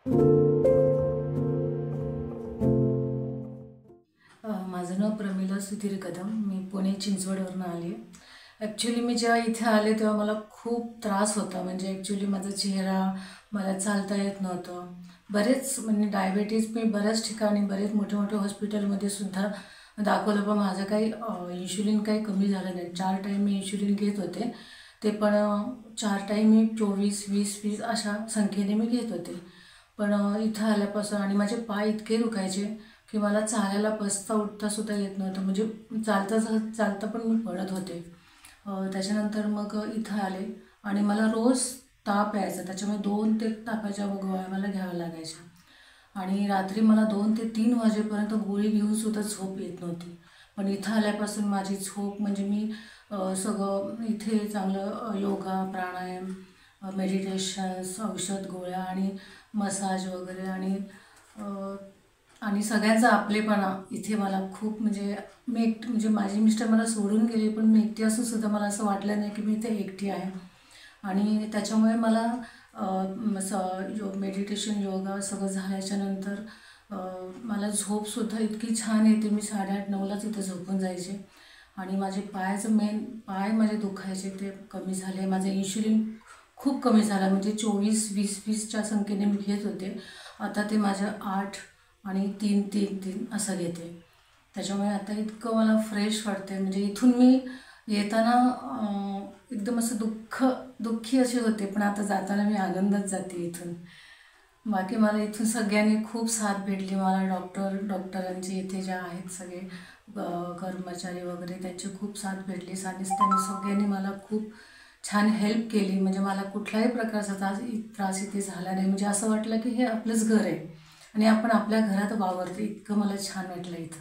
माझं नाव प्रमिला सुधीर कदम. मी पुणे चिंचवडवरून आली आहे. ॲक्च्युली मी जेव्हा इथे आले तेव्हा मला खूप त्रास होता. म्हणजे ॲक्च्युली माझा चेहरा, मला चालता येत नव्हतं. बरेच म्हणजे डायबिटीज मी बऱ्याच ठिकाणी बरेच मोठ्या मोठ्या हॉस्पिटलमध्ये सुद्धा दाखवलं, पण माझं काही इन्शुलिन काही कमी झालं नाही. 4 टाईम मी इन्शुलिन घेत होते. ते पण 4 टाईम मी 24, 20 अशा संख्येने मी घेत होते. पण इथं आल्यापासून आणि माझे पाय इतके दुखायचे की मला चालायला, बसता उठता सुद्धा येत नव्हतं. म्हणजे चालता पण मी पडत होते. त्याच्यानंतर मग इथं आले आणि मला रोज ताप यायचा. त्याच्यामुळे 2 ते तापाच्या गोळ्या मला घ्याव्या लागायच्या आणि रात्री मला 2 ते 3 वाजेपर्यंत गोळी घेऊनसुद्धा झोप येत नव्हती. पण इथं आल्यापासून माझी झोप म्हणजे मी सगळं इथे चांगलं योगा, प्राणायाम, मेडिटेशन्स, औषध, गोळ्या आणि मसाज वगैरे आणि सगळ्यांचा आपलेपणा इथे मला खूप म्हणजे मी एकटी म्हणजे माझे मिस्टर मला सोडून गेले, पण मी एकटी असूनसुद्धा मला असं वाटलं नाही की मी इथे एकटी आहे. आणि त्याच्यामुळे मला मेडिटेशन, योगा सगळं झाल्याच्यानंतर मला झोपसुद्धा इतकी छान येते. मी 8:30-9लाच इथे झोपून जायचे आणि माझे पाय माझे दुखायचे ते कमी झाले. माझं इन्शुलिन खूप कमी झालं. म्हणजे 24, 20च्या संख्येने मी घेत होते. आता ते माझं 8 आणि 3 असं घेते. त्याच्यामुळे आता इतकं मला फ्रेश वाटते. म्हणजे इथून मी येताना एकदम असं दुःखी असे होते, पण आता जाताना मी आनंदात जाते इथून. बाकी मला इथून सगळ्यांनी खूप साथ भेटली. मला डॉक्टरांचे इथे जे आहेत सगळे कर्मचारी वगैरे त्यांची खूप साथ भेटली आणि त्यांनी सगळ्यांनी मला खूप छान हेल्प केली. म्हणजे मला कुठल्याही प्रकारचा त्रास इथे झाला नाही. म्हणजे असं वाटलं की हे आपलंच घर आहे आणि आपण आपल्या घरात वावरतो. इतकं मला छान वाटलं इथं.